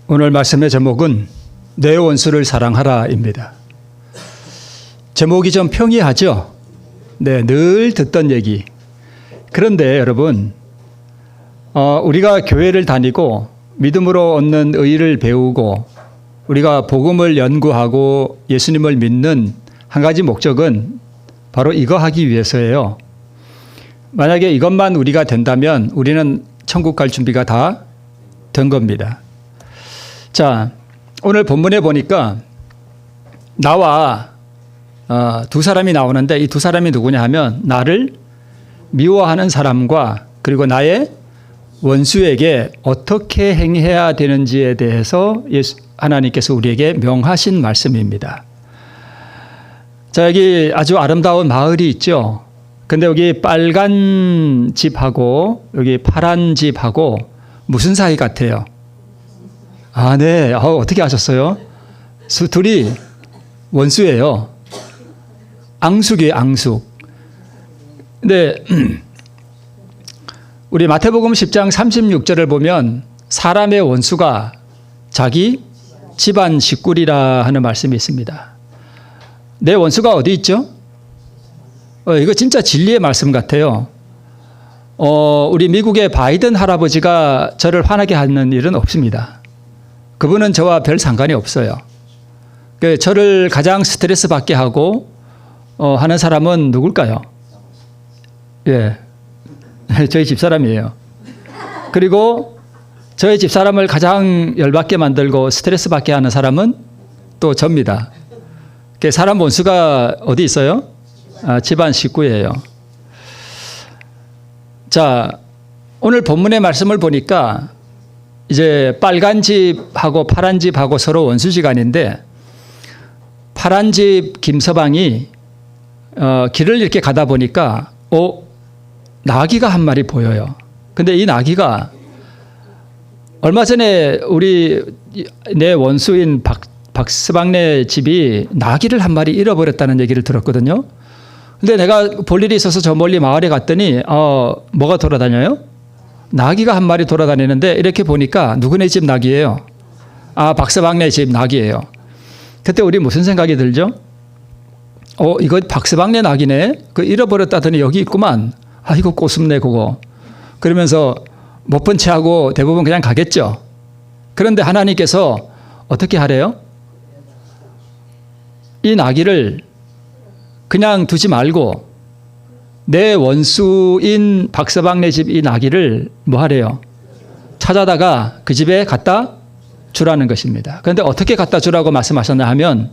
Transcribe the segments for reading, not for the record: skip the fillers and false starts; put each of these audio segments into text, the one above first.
오늘 말씀의 제목은 내 원수를 사랑하라입니다. 제목이 좀 평이하죠? 네, 늘 듣던 얘기. 그런데 여러분, 우리가 교회를 다니고 믿음으로 얻는 의를 배우고 우리가 복음을 연구하고 예수님을 믿는 한 가지 목적은 바로 이거 하기 위해서예요. 만약에 이것만 우리가 된다면 우리는 천국 갈 준비가 다 된 겁니다. 자, 오늘 본문에 보니까 나와 두 사람이 나오는데 이 두 사람이 누구냐 하면 나를 미워하는 사람과 그리고 나의 원수에게 어떻게 행해야 되는지에 대해서 하나님께서 우리에게 명하신 말씀입니다. 자, 여기 아주 아름다운 마을이 있죠. 근데 여기 빨간 집하고 여기 파란 집하고 무슨 사이 같아요? 아, 네. 어떻게 아셨어요? 둘이 원수예요. 앙숙이에요, 앙숙. 근데 우리 마태복음 10장 36절을 보면 사람의 원수가 자기 집안 식구리라 하는 말씀이 있습니다. 내 원수가 어디 있죠? 이거 진짜 진리의 말씀 같아요. 우리 미국의 바이든 할아버지가 저를 화나게 하는 일은 없습니다. 그분은 저와 별 상관이 없어요. 저를 가장 스트레스 받게 하고 하는 사람은 누굴까요? 예, 저희 집사람이에요. 그리고 저희 집사람을 가장 열받게 만들고 스트레스 받게 하는 사람은 또 접니다. 사람 원수가 어디 있어요? 집안 식구예요. 자, 오늘 본문의 말씀을 보니까 이제 빨간 집하고 파란 집하고 서로 원수지간인데 파란 집 김서방이 길을 이렇게 가다 보니까 나귀가 한 마리 보여요. 근데 이 나귀가 얼마 전에 내 원수인 박서방네 집이 나귀를 한 마리 잃어버렸다는 얘기를 들었거든요. 근데 내가 볼 일이 있어서 저 멀리 마을에 갔더니 뭐가 돌아다녀요? 나귀가 한 마리 돌아다니는데 이렇게 보니까 누구네 집 나귀예요? 박서방네 집 나귀예요. 그때 우리 무슨 생각이 들죠? 이거 박서방네 나귀네? 잃어버렸다더니 여기 있구만. 이거 꼬숩네 그거. 그러면서 못 본 채 하고 대부분 그냥 가겠죠. 그런데 하나님께서 어떻게 하래요? 이 나귀를 그냥 두지 말고 내 원수인 박서방네 집 이 나귀를 뭐 하래요? 찾아다가 그 집에 갖다 주라는 것입니다. 그런데 어떻게 갖다 주라고 말씀하셨나 하면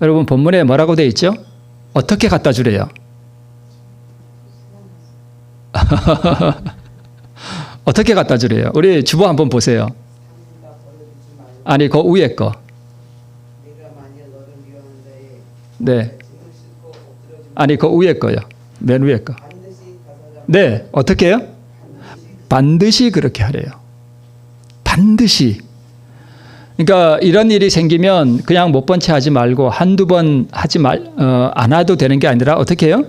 여러분 본문에 뭐라고 되어 있죠? 어떻게 갖다 주래요? 어떻게 갖다 주래요? 우리 주보 한번 보세요. 아니 그 위에 거. 네. 아니 그 위에 거요. 맨 위에 거. 네. 어떻게 해요? 반드시 그렇게 하래요. 반드시. 그러니까 이런 일이 생기면 그냥 못 본 채 하지 말고 한두 번 안 해도 되는 게 아니라 어떻게 해요?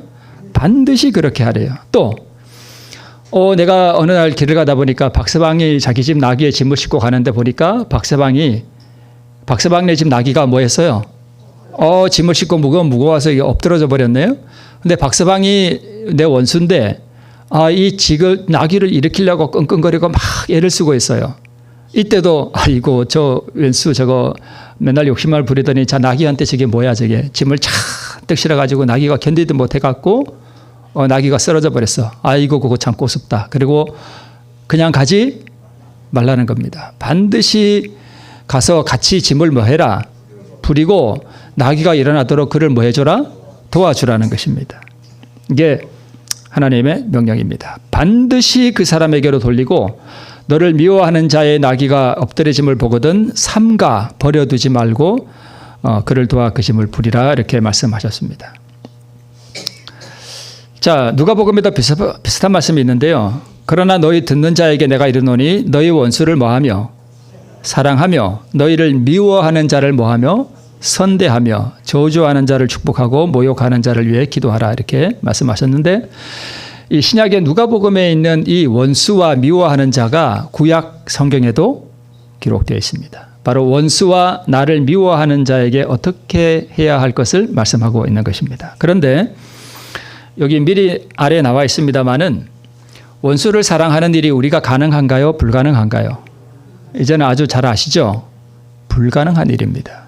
반드시 그렇게 하래요. 또 내가 어느 날 길을 가다 보니까 박서방이 자기 집 나귀에 짐을 싣고 가는데 보니까 박서방네 집 나귀가 뭐 했어요? 짐을 싣고 무거워서 이게 엎드러져 버렸네요. 근데 박서방이 내 원수인데 이 나귀를 일으키려고 끙끙거리고 막 애를 쓰고 있어요. 이때도 아이고 저 왼수 저거 맨날 욕심을 부리더니 자 나귀한테 저게 뭐야 저게 짐을 잔뜩 실어가지고 나귀가 견디도 못해갖고 나귀가 쓰러져 버렸어. 아이고 그거 참 꼬숩다. 그리고 그냥 가지 말라는 겁니다. 반드시 가서 같이 짐을 뭐 해라. 부리고 나귀가 일어나도록 그를 뭐 해줘라? 도와주라는 것입니다. 이게 하나님의 명령입니다. 반드시 그 사람에게로 돌리고 너를 미워하는 자의 나귀가 엎드려짐을 보거든 삼가 버려두지 말고 그를 도와 그 짐을 부리라 이렇게 말씀하셨습니다. 자, 누가복음에도 비슷한 말씀이 있는데요. 그러나 너희 듣는 자에게 내가 이르노니 너희 원수를 뭐하며 사랑하며 너희를 미워하는 자를 뭐하며 선대하며 저주하는 자를 축복하고 모욕하는 자를 위해 기도하라 이렇게 말씀하셨는데 이 신약의 누가복음에 있는 이 원수와 미워하는 자가 구약 성경에도 기록되어 있습니다. 바로 원수와 나를 미워하는 자에게 어떻게 해야 할 것을 말씀하고 있는 것입니다. 그런데 여기 미리 아래에 나와 있습니다마는 원수를 사랑하는 일이 우리가 가능한가요? 불가능한가요? 이제는 아주 잘 아시죠? 불가능한 일입니다.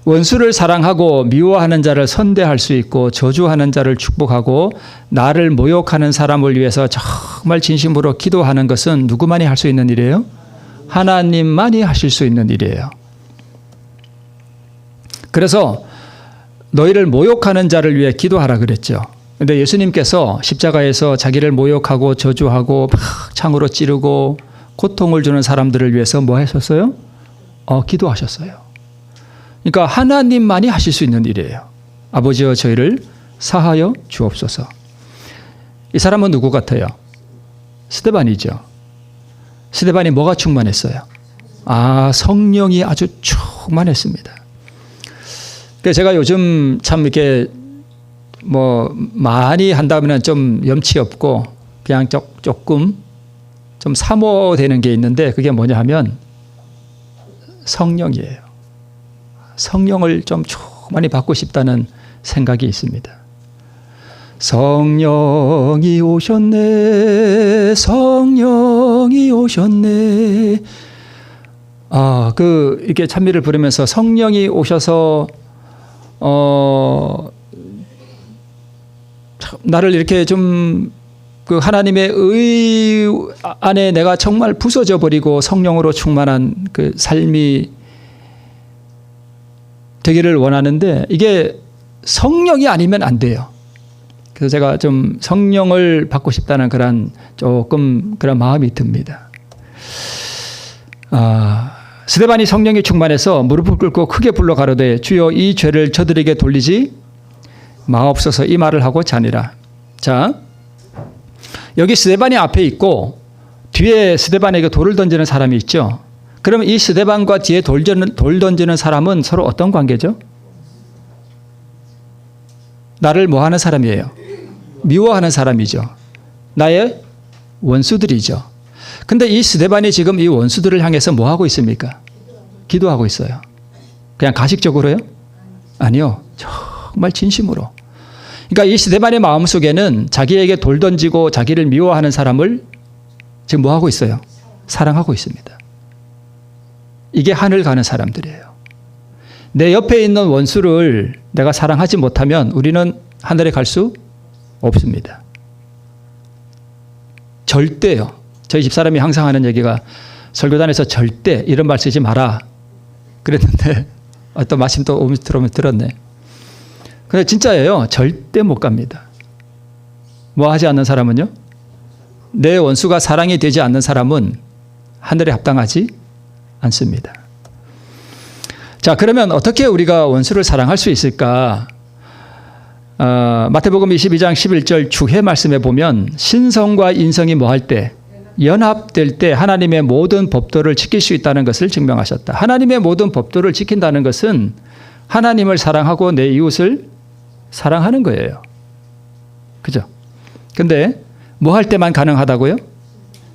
원수를 사랑하고 미워하는 자를 선대할 수 있고 저주하는 자를 축복하고 나를 모욕하는 사람을 위해서 정말 진심으로 기도하는 것은 누구만이 할 수 있는 일이에요? 하나님만이 하실 수 있는 일이에요. 그래서 너희를 모욕하는 자를 위해 기도하라 그랬죠. 그런데 예수님께서 십자가에서 자기를 모욕하고 저주하고 막 창으로 찌르고 고통을 주는 사람들을 위해서 뭐 하셨어요? 기도하셨어요. 그러니까 하나님만이 하실 수 있는 일이에요. 아버지여 저희를 사하여 주옵소서. 이 사람은 누구 같아요? 스데반이죠. 스데반이 뭐가 충만했어요? 성령이 아주 충만했습니다. 그래서 제가 요즘 참 이렇게 뭐 많이 한다면 좀 염치 없고 그냥 조금 좀 사모되는 게 있는데 그게 뭐냐 하면 성령이에요. 성령을 좀 충만히 받고 싶다는 생각이 있습니다. 성령이 오셨네, 성령이 오셨네. 이렇게 찬미를 부르면서 성령이 오셔서, 나를 이렇게 좀 그 하나님의 의 안에 내가 정말 부서져 버리고 성령으로 충만한 그 삶이 되기를 원하는데 이게 성령이 아니면 안 돼요. 그래서 제가 좀 성령을 받고 싶다는 조금 그런 마음이 듭니다. 스데반이 성령이 충만해서 무릎을 꿇고 크게 불러 가로되 주여 이 죄를 저들에게 돌리지 마옵소서 이 말을 하고 자니라. 자, 여기 스데반이 앞에 있고 뒤에 스데반에게 돌을 던지는 사람이 있죠. 그러면 이 스데반과 뒤에 돌 던지는 사람은 서로 어떤 관계죠? 나를 뭐 하는 사람이에요? 미워하는 사람이죠. 나의 원수들이죠. 근데 이 스데반이 지금 이 원수들을 향해서 뭐 하고 있습니까? 기도하고 있어요. 그냥 가식적으로요? 아니요. 정말 진심으로. 그러니까 이 스데반의 마음속에는 자기에게 돌 던지고 자기를 미워하는 사람을 지금 뭐 하고 있어요? 사랑하고 있습니다. 이게 하늘 가는 사람들이에요. 내 옆에 있는 원수를 내가 사랑하지 못하면 우리는 하늘에 갈 수 없습니다. 절대요. 저희 집사람이 항상 하는 얘기가 설교단에서 절대 이런 말 쓰지 마라 그랬는데 또 마침 또 오면 들었네. 근데 진짜예요. 절대 못 갑니다. 뭐 하지 않는 사람은요? 내 원수가 사랑이 되지 않는 사람은 하늘에 합당하지 않습니다. 자, 그러면 어떻게 우리가 원수를 사랑할 수 있을까? 마태복음 22장 11절 주해 말씀에 보면 신성과 인성이 뭐 할 때? 연합될 때 하나님의 모든 법도를 지킬 수 있다는 것을 증명하셨다. 하나님의 모든 법도를 지킨다는 것은 하나님을 사랑하고 내 이웃을 사랑하는 거예요. 그죠? 근데 뭐 할 때만 가능하다고요?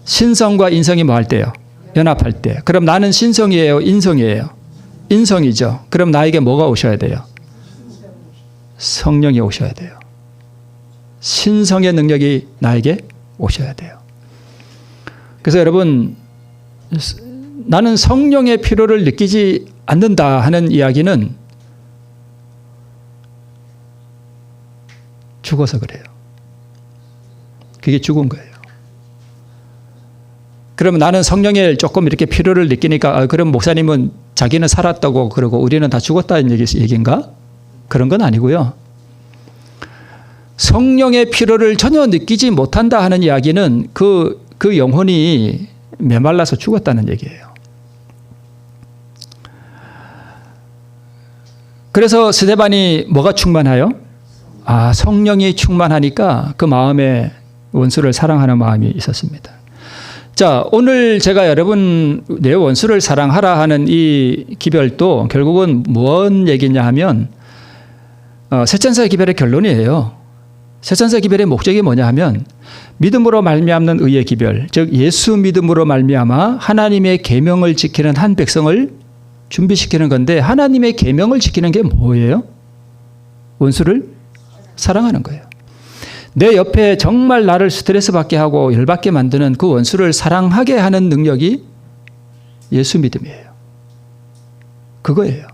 신성과 인성이 뭐 할 때요? 연합할 때. 그럼 나는 신성이에요? 인성이에요? 인성이죠. 그럼 나에게 뭐가 오셔야 돼요? 성령이 오셔야 돼요. 신성의 능력이 나에게 오셔야 돼요. 그래서 여러분, 나는 성령의 필요를 느끼지 않는다 하는 이야기는 죽어서 그래요. 그게 죽은 거예요. 그러면 나는 성령의 조금 이렇게 필요를 느끼니까 그럼 목사님은 자기는 살았다고 그러고 우리는 다 죽었다는 얘기인가? 그런 건 아니고요. 성령의 필요를 전혀 느끼지 못한다 하는 이야기는 그 영혼이 메말라서 죽었다는 얘기예요. 그래서 스데반이 뭐가 충만해요? 성령이 충만하니까 그 마음에 원수를 사랑하는 마음이 있었습니다. 자, 오늘 제가 여러분 내 원수를 사랑하라 하는 이 기별도 결국은 뭔 얘기냐 하면 세천사의 기별의 결론이에요. 세천사 기별의 목적이 뭐냐 하면 믿음으로 말미암는 의의 기별, 즉 예수 믿음으로 말미암아 하나님의 계명을 지키는 한 백성을 준비시키는 건데, 하나님의 계명을 지키는 게 뭐예요? 원수를 사랑하는 거예요. 내 옆에 정말 나를 스트레스 받게 하고 열받게 만드는 그 원수를 사랑하게 하는 능력이 예수 믿음이에요. 그거예요.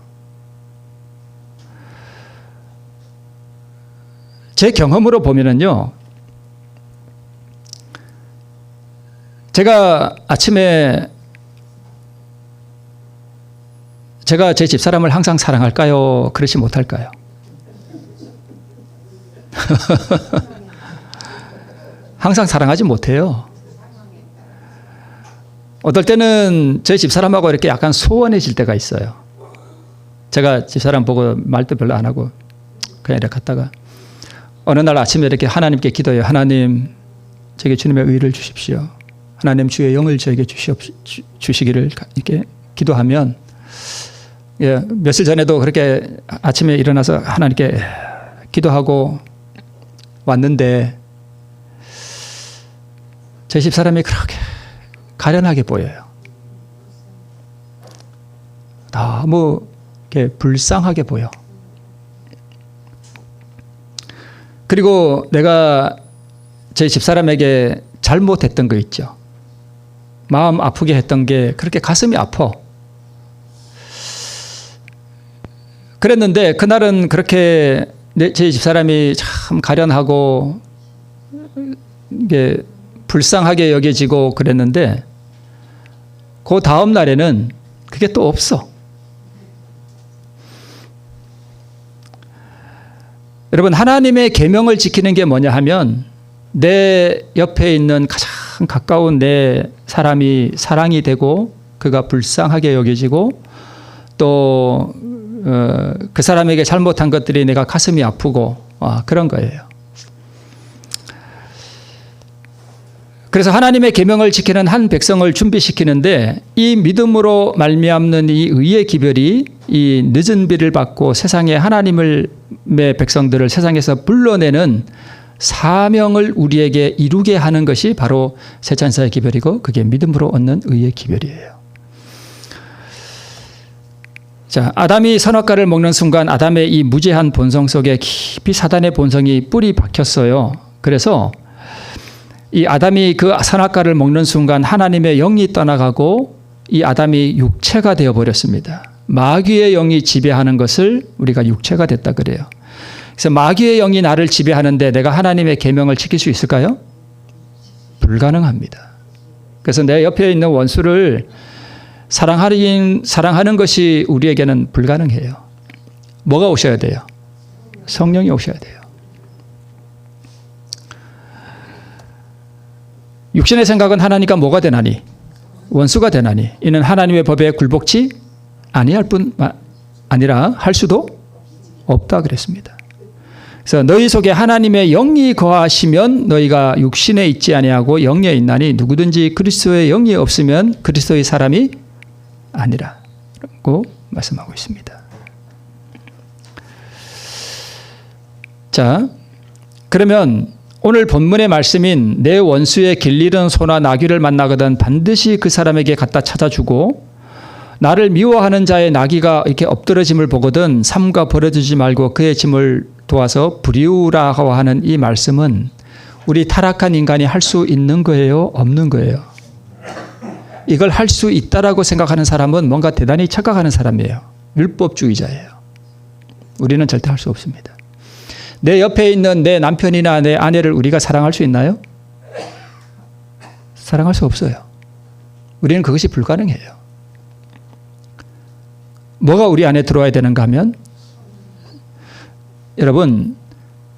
제 경험으로 보면은요, 제가 아침에 제가 제 집사람을 항상 사랑할까요? 그렇지 못할까요? 항상 사랑하지 못해요. 어떨 때는 제 집사람하고 이렇게 약간 소원해질 때가 있어요. 제가 집사람 보고 말도 별로 안 하고 그냥 이렇게 갔다가 어느 날 아침에 이렇게 하나님께 기도해요. 하나님, 제게 주님의 의를 주십시오. 하나님, 주의 영을 저에게 주시기를 이렇게 기도하면, 예, 며칠 전에도 그렇게 아침에 일어나서 하나님께 기도하고 왔는데 제 집사람이 그렇게 가련하게 보여요. 너무 이렇게 불쌍하게 보여. 그리고 내가 제 집사람에게 잘못했던 거 있죠. 마음 아프게 했던 게 그렇게 가슴이 아파. 그랬는데 그날은 그렇게 제 집사람이 참 가련하고 이게 불쌍하게 여겨지고 그랬는데 그 다음 날에는 그게 또 없어. 여러분, 하나님의 계명을 지키는 게 뭐냐 하면 내 옆에 있는 가장 가까운 내 사람이 사랑이 되고 그가 불쌍하게 여겨지고 또 그 사람에게 잘못한 것들이 내가 가슴이 아프고 그런 거예요. 그래서 하나님의 계명을 지키는 한 백성을 준비시키는데 이 믿음으로 말미암는 이 의의 기별이 이 늦은 비를 받고 세상에 하나님의 백성들을 세상에서 불러내는 사명을 우리에게 이루게 하는 것이 바로 세찬사의 기별이고 그게 믿음으로 얻는 의의 기별이에요. 자, 아담이 선악과를 먹는 순간 아담의 이 무죄한 본성 속에 깊이 사단의 본성이 뿌리 박혔어요. 그래서 이 아담이 그 선악과를 먹는 순간 하나님의 영이 떠나가고 이 아담이 육체가 되어버렸습니다. 마귀의 영이 지배하는 것을 우리가 육체가 됐다 그래요. 그래서 마귀의 영이 나를 지배하는데 내가 하나님의 계명을 지킬 수 있을까요? 불가능합니다. 그래서 내 옆에 있는 원수를 사랑하는 것이 우리에게는 불가능해요. 뭐가 오셔야 돼요? 성령이 오셔야 돼요. 육신의 생각은 하나니까 뭐가 되나니? 원수가 되나니? 이는 하나님의 법에 굴복치 아니할 뿐 아니라 할 수도 없다 그랬습니다. 그래서 너희 속에 하나님의 영이 거하시면 너희가 육신에 있지 아니하고 영에 있나니 누구든지 그리스도의 영이 없으면 그리스도의 사람이 아니라고 말씀하고 있습니다. 자, 그러면 오늘 본문의 말씀인 내 원수의 길 잃은 소나 나귀를 만나거든 반드시 그 사람에게 갖다 찾아주고 나를 미워하는 자의 나귀가 이렇게 엎드러짐을 보거든 삼가 버려두지 말고 그의 짐을 도와서 부리우라고 하는 이 말씀은 우리 타락한 인간이 할 수 있는 거예요? 없는 거예요? 이걸 할 수 있다라고 생각하는 사람은 뭔가 대단히 착각하는 사람이에요. 율법주의자예요. 우리는 절대 할 수 없습니다. 내 옆에 있는 내 남편이나 내 아내를 우리가 사랑할 수 있나요? 사랑할 수 없어요. 우리는 그것이 불가능해요. 뭐가 우리 안에 들어와야 되는가 하면 여러분,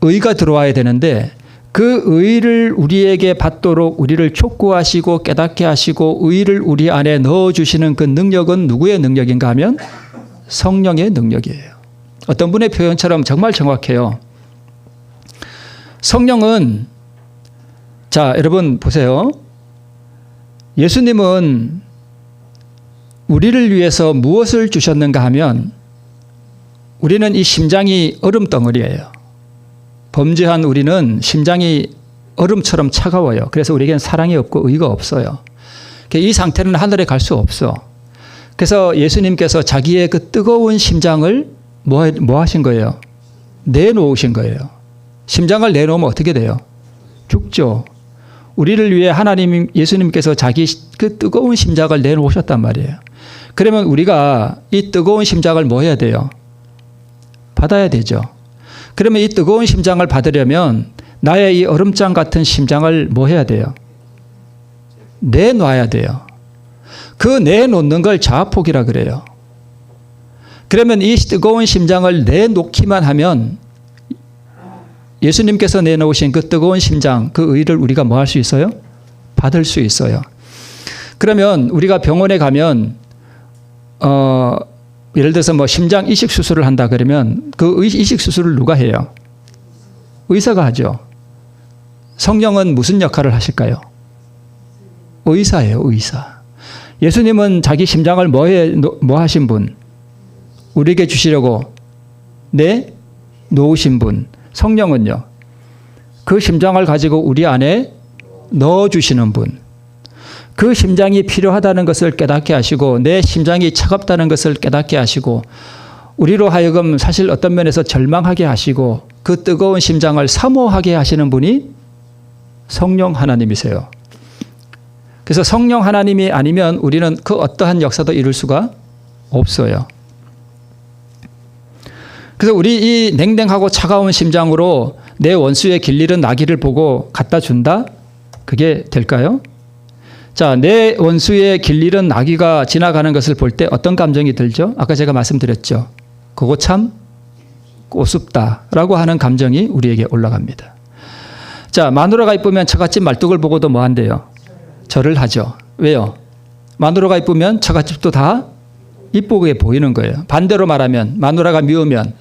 의가 들어와야 되는데 그 의를 우리에게 받도록 우리를 촉구하시고 깨닫게 하시고 의를 우리 안에 넣어주시는 그 능력은 누구의 능력인가 하면 성령의 능력이에요. 어떤 분의 표현처럼 정말 정확해요. 성령은, 자, 여러분 보세요. 예수님은 우리를 위해서 무엇을 주셨는가 하면 우리는 이 심장이 얼음덩어리예요. 범죄한 우리는 심장이 얼음처럼 차가워요. 그래서 우리에게는 사랑이 없고 의가 없어요. 이 상태는 하늘에 갈 수 없어. 그래서 예수님께서 자기의 그 뜨거운 심장을 뭐 하신 거예요? 내놓으신 거예요. 심장을 내놓으면 어떻게 돼요? 죽죠. 우리를 위해 하나님, 예수님께서 자기 그 뜨거운 심장을 내놓으셨단 말이에요. 그러면 우리가 이 뜨거운 심장을 뭐 해야 돼요? 받아야 되죠. 그러면 이 뜨거운 심장을 받으려면 나의 이 얼음장 같은 심장을 뭐 해야 돼요? 내놔야 돼요. 그 내놓는 걸 자아폭이라 그래요. 그러면 이 뜨거운 심장을 내놓기만 하면 예수님께서 내놓으신 그 뜨거운 심장, 그 의를 우리가 뭐 할 수 있어요? 받을 수 있어요. 그러면 우리가 병원에 가면 예를 들어서 뭐 심장 이식 수술을 한다 그러면 그 이식 수술을 누가 해요? 의사가 하죠. 성령은 무슨 역할을 하실까요? 의사예요, 의사. 예수님은 자기 심장을 뭐 하신 분? 우리에게 주시려고 놓으신 분. 성령은요, 그 심장을 가지고 우리 안에 넣어주시는 분. 그 심장이 필요하다는 것을 깨닫게 하시고 내 심장이 차갑다는 것을 깨닫게 하시고 우리로 하여금 사실 어떤 면에서 절망하게 하시고 그 뜨거운 심장을 사모하게 하시는 분이 성령 하나님이세요. 그래서 성령 하나님이 아니면 우리는 그 어떠한 역사도 이룰 수가 없어요. 그래서 우리 이 냉랭하고 차가운 심장으로 내 원수의 길 잃은 나귀를 보고 갖다 준다? 그게 될까요? 자, 내 원수의 길 잃은 나귀가 지나가는 것을 볼 때 어떤 감정이 들죠? 아까 제가 말씀드렸죠. 그거 참 꼬숩다라고 하는 감정이 우리에게 올라갑니다. 자, 마누라가 이쁘면 처갓집 말뚝을 보고도 뭐 한대요? 절을 하죠. 왜요? 마누라가 이쁘면 처갓집도 다 이쁘게 보이는 거예요. 반대로 말하면 마누라가 미우면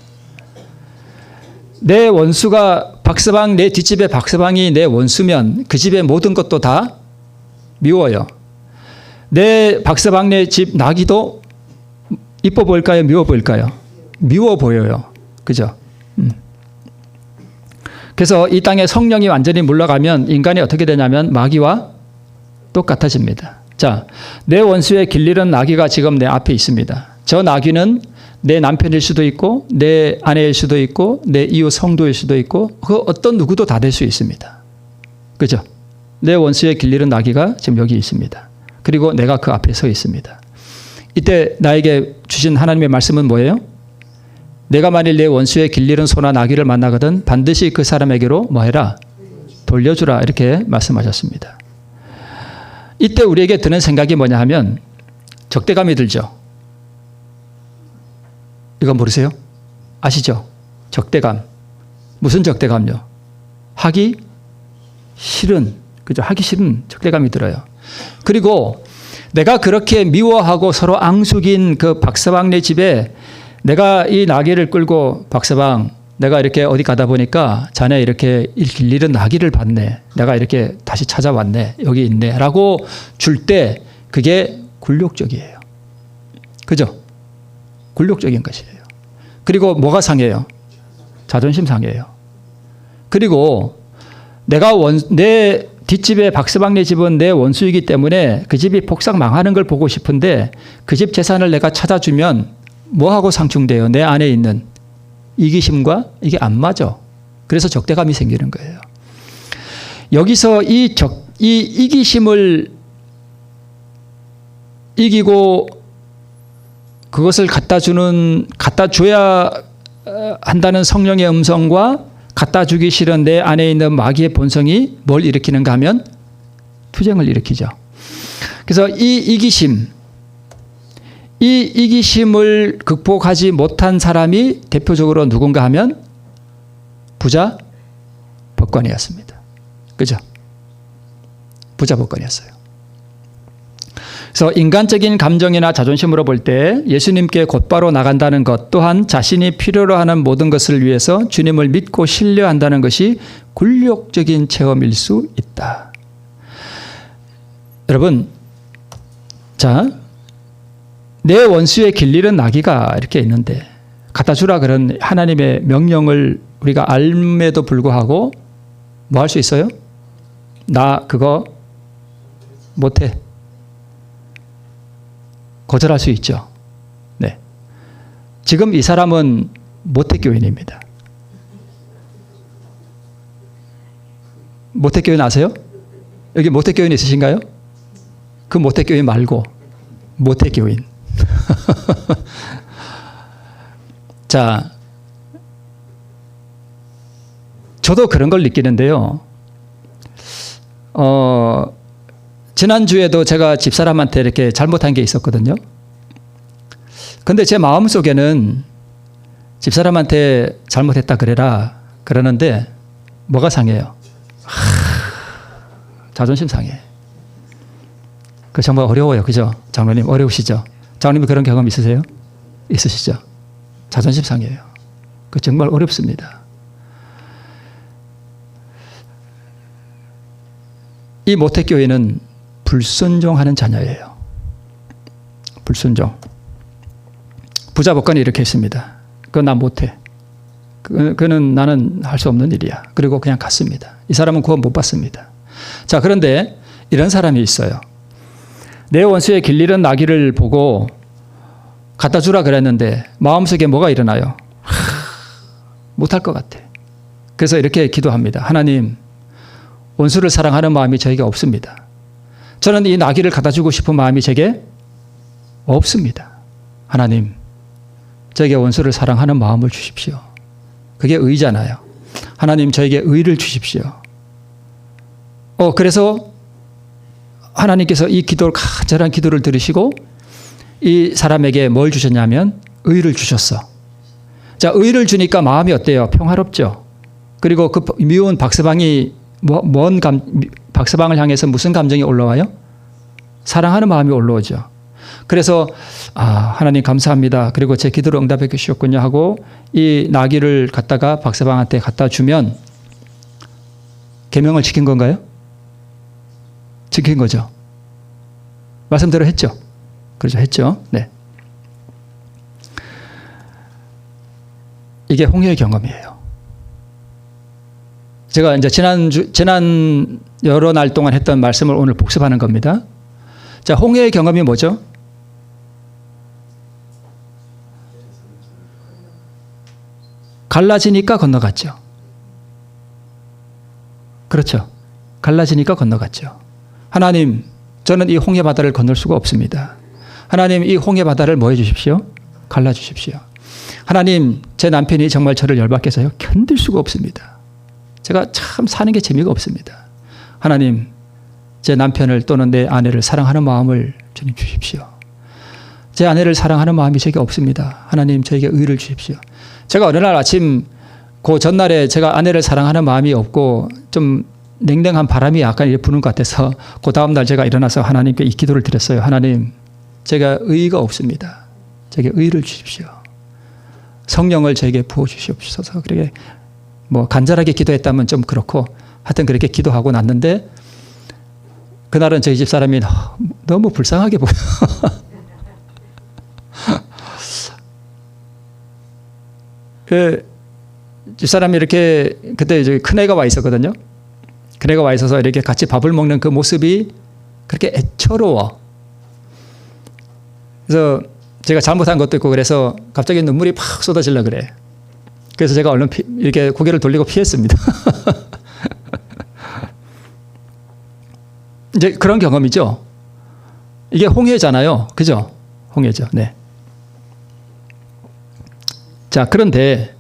내 원수가 박서방, 내 뒷집에 박서방이 내 원수면 그 집의 모든 것도 다 미워요. 내 박서방네 집 나귀도 이뻐 보일까요? 미워 보일까요? 미워 보여요. 그죠? 그래서 이 땅에 성령이 완전히 물러가면 인간이 어떻게 되냐면 마귀와 똑같아집니다. 자, 내 원수의 길 잃은 나귀가 지금 내 앞에 있습니다. 저 나귀는 내 남편일 수도 있고 내 아내일 수도 있고 내 이웃 성도일 수도 있고 그 어떤 누구도 다 될 수 있습니다. 그죠? 내 원수의 길 잃은 나귀가 지금 여기 있습니다. 그리고 내가 그 앞에 서 있습니다. 이때 나에게 주신 하나님의 말씀은 뭐예요? 내가 만일 내 원수의 길 잃은 소나 나귀를 만나거든 반드시 그 사람에게로 뭐 해라? 돌려주라. 이렇게 말씀하셨습니다. 이때 우리에게 드는 생각이 뭐냐 하면 적대감이 들죠. 이거 모르세요? 아시죠? 적대감. 무슨 적대감요? 하기 싫은, 그죠? 하기 싫은 적대감이 들어요. 그리고 내가 그렇게 미워하고 서로 앙숙인 그 박서방네 집에 내가 이 나귀를 끌고 박서방, 내가 이렇게 어디 가다 보니까 자네 이렇게 길 잃은 나귀를 봤네. 내가 이렇게 다시 찾아왔네. 여기 있네. 라고 줄 때 그게 굴욕적이에요. 그죠? 굴욕적인 것이에요. 그리고 뭐가 상해요? 자존심 상해요. 그리고 내가 내 뒷집에 박서방네 집은 내 원수이기 때문에 그 집이 폭삭 망하는 걸 보고 싶은데 그 집 재산을 내가 찾아주면 뭐하고 상충돼요? 내 안에 있는 이기심과 이게 안 맞아. 그래서 적대감이 생기는 거예요. 여기서 이 이기심을 이기고 그것을 갖다 줘야 한다는 성령의 음성과 갖다 주기 싫은 내 안에 있는 마귀의 본성이 뭘 일으키는가 하면 투쟁을 일으키죠. 그래서 이 이기심을 극복하지 못한 사람이 대표적으로 누군가 하면 부자 법관이었습니다. 그죠? 부자 법관이었어요. 그래서 인간적인 감정이나 자존심으로 볼 때 예수님께 곧바로 나간다는 것 또한 자신이 필요로 하는 모든 것을 위해서 주님을 믿고 신뢰한다는 것이 굴욕적인 체험일 수 있다. 여러분, 자, 내 원수의 길 잃은 나귀가 이렇게 있는데 갖다 주라 그런 하나님의 명령을 우리가 알매도 불구하고 뭐 할 수 있어요? 나 그거 못해. 거절할 수 있죠. 네. 지금 이 사람은 모태교인입니다. 모태교인 아세요? 여기 모태교인 있으신가요? 그 모태교인 말고 모태교인. 자, 저도 그런 걸 느끼는데요. 지난주에도 제가 집사람한테 이렇게 잘못한 게 있었거든요. 근데 제 마음속에는 집사람한테 잘못했다 그래라 그러는데 뭐가 상해요? 자존심 상해. 그 정말 어려워요. 그죠? 장로님 어려우시죠? 장로님 그런 경험 있으세요? 있으시죠? 자존심 상해요. 그 정말 어렵습니다. 이 모태교인은 불순종하는 자녀예요. 불순종. 부자 복권이 이렇게 했습니다. 그건 나 못해. 그는 나는 할 수 없는 일이야. 그리고 그냥 갔습니다. 이 사람은 구원 못 받습니다. 자, 그런데 이런 사람이 있어요. 내 원수의 길 잃은 나귀를 보고 갖다 주라 그랬는데 마음속에 뭐가 일어나요? 못할 것 같아. 그래서 이렇게 기도합니다. 하나님, 원수를 사랑하는 마음이 저에게 없습니다. 저는 이 나귀를 갖다 주고 싶은 마음이 제게 없습니다. 하나님, 저에게 원수를 사랑하는 마음을 주십시오. 그게 의잖아요. 하나님, 저에게 의를 주십시오. 그래서 하나님께서 이 기도를, 간절한 기도를 들으시고 이 사람에게 뭘 주셨냐면 의를 주셨어. 자, 의를 주니까 마음이 어때요? 평화롭죠. 그리고 그 미운 박서방이 박서방을 향해서 무슨 감정이 올라와요? 사랑하는 마음이 올라오죠. 그래서 하나님 감사합니다. 그리고 제 기도를 응답해 주셨군요 하고 이 나귀를 갖다가 박서방한테 갖다 주면 계명을 지킨 건가요? 지킨 거죠. 말씀대로 했죠. 그렇죠. 했죠. 네. 이게 홍해의 경험이에요. 제가 이제 지난 여러 날 동안 했던 말씀을 오늘 복습하는 겁니다. 자, 홍해의 경험이 뭐죠? 갈라지니까 건너갔죠. 그렇죠. 갈라지니까 건너갔죠. 하나님, 저는 이 홍해 바다를 건널 수가 없습니다. 하나님, 이 홍해 바다를 뭐 해주십시오? 갈라주십시오. 하나님, 제 남편이 정말 저를 열받게 해서요. 견딜 수가 없습니다. 제가 참 사는 게 재미가 없습니다. 하나님, 제 남편을 또는 내 아내를 사랑하는 마음을 주님 주십시오. 제 아내를 사랑하는 마음이 제게 없습니다. 하나님, 저에게 의를 주십시오. 제가 어느 날 아침 그 전날에 제가 아내를 사랑하는 마음이 없고 좀 냉랭한 바람이 약간 부는 것 같아서 그 다음날 제가 일어나서 하나님께 이 기도를 드렸어요. 하나님, 제가 의가 없습니다. 제게 의를 주십시오. 성령을 제게 부어주시옵소서. 그렇게 뭐 간절하게 기도했다면 좀 그렇고 하여튼 그렇게 기도하고 났는데 그날은 저희 집사람이 너무 불쌍하게 보여. 그 집사람이 이렇게 그때 이제 큰애가 와 있었거든요. 큰애가 와 있어서 이렇게 같이 밥을 먹는 그 모습이 그렇게 애처로워. 그래서 제가 잘못한 것도 있고 그래서 갑자기 눈물이 팍 쏟아지려 그래. 그래서 제가 얼른 이렇게 고개를 돌리고 피했습니다. 이제 그런 경험이죠. 이게 홍해잖아요. 그죠? 홍해죠. 네. 자, 그런데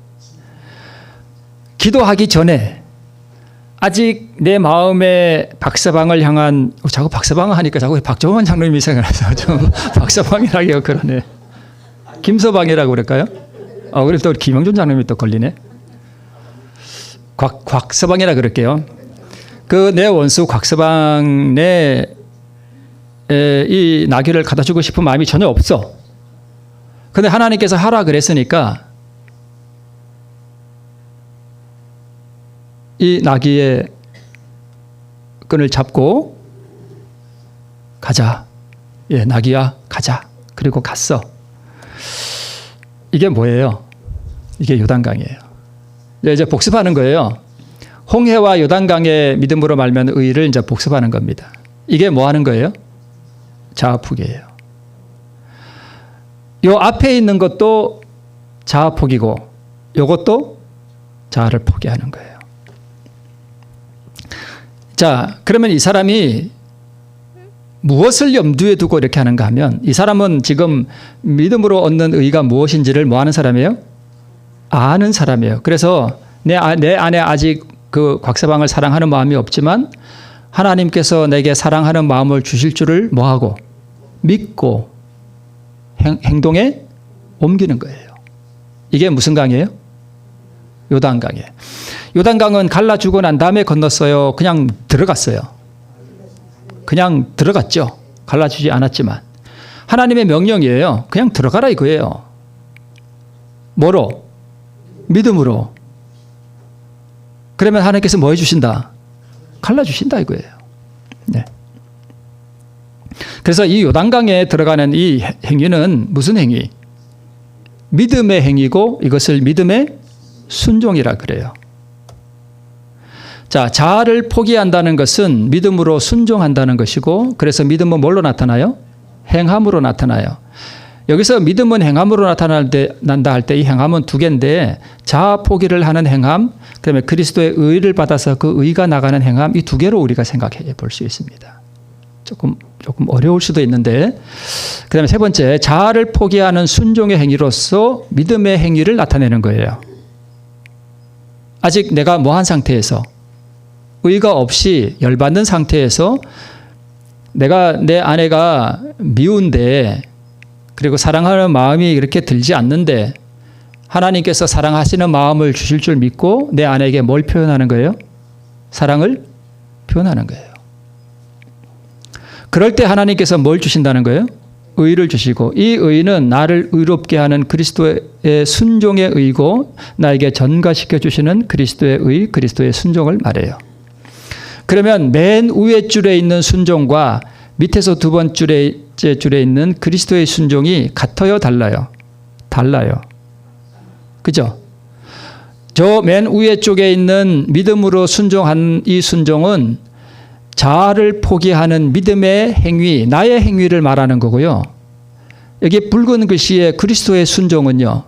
기도하기 전에 아직 내 마음에 박서방을 향한 자꾸 박서방 하니까 자꾸 박정원 장로님이 생각나서 좀 박서방이라기가 그러네. 김서방이라고 그럴까요? 그래서 또 김영준 장로님이 또 걸리네. 곽서방이라 그럴게요. 그 내 원수 곽서방의 이 나귀를 갖다 주고 싶은 마음이 전혀 없어. 근데 하나님께서 하라 그랬으니까 이 나귀의 끈을 잡고 가자. 예, 나귀야 가자. 그리고 갔어. 이게 뭐예요? 이게 요단강이에요. 이제 복습하는 거예요. 홍해와 요단강의 믿음으로 말면 의를 이제 복습하는 겁니다. 이게 뭐 하는 거예요? 자아포기예요. 요 앞에 있는 것도 자아포기고 요것도 자아를 포기하는 거예요. 자, 그러면 이 사람이 무엇을 염두에 두고 이렇게 하는가 하면 이 사람은 지금 믿음으로 얻는 의가 무엇인지를 뭐 하는 사람이에요? 아는 사람이에요. 그래서 내 안에 아직 그 곽서방을 사랑하는 마음이 없지만 하나님께서 내게 사랑하는 마음을 주실 줄을 뭐하고? 믿고 행동에 옮기는 거예요. 이게 무슨 강이에요? 요단강이에요. 요단강은 갈라주고 난 다음에 건넜어요? 그냥 들어갔어요? 그냥 들어갔죠. 갈라주지 않았지만. 하나님의 명령이에요. 그냥 들어가라 이거예요. 뭐로? 믿음으로. 그러면 하나님께서 뭐 해주신다? 갈라주신다 이거예요. 네. 그래서 이 요단강에 들어가는 이 행위는 무슨 행위? 믿음의 행위고 이것을 믿음의 순종이라 그래요. 자, 자아를 포기한다는 것은 믿음으로 순종한다는 것이고 그래서 믿음은 뭘로 나타나요? 행함으로 나타나요. 여기서 믿음은 행함으로 나타난다 할 때 이 행함은 두 개인데 자아 포기를 하는 행함, 그다음에 그리스도의 의를 받아서 그 의가 나가는 행함, 이 두 개로 우리가 생각해 볼 수 있습니다. 조금 어려울 수도 있는데 그다음에 세 번째, 자아를 포기하는 순종의 행위로서 믿음의 행위를 나타내는 거예요. 아직 내가 뭐한 상태에서 의가 없이 열받는 상태에서 내가 내 아내가 미운데 그리고 사랑하는 마음이 이렇게 들지 않는데 하나님께서 사랑하시는 마음을 주실 줄 믿고 내 아내에게 뭘 표현하는 거예요? 사랑을 표현하는 거예요. 그럴 때 하나님께서 뭘 주신다는 거예요? 의를 주시고 이 의는 나를 의롭게 하는 그리스도의 순종의 의고 나에게 전가시켜 주시는 그리스도의 의, 그리스도의 순종을 말해요. 그러면 맨 위에 줄에 있는 순종과 밑에서 두 번째 줄에 있는 그리스도의 순종이 같아요, 달라요? 달라요. 그죠? 저 맨 위에 쪽에 있는 믿음으로 순종한 이 순종은 자아를 포기하는 믿음의 행위, 나의 행위를 말하는 거고요. 여기 붉은 글씨의 그리스도의 순종은요.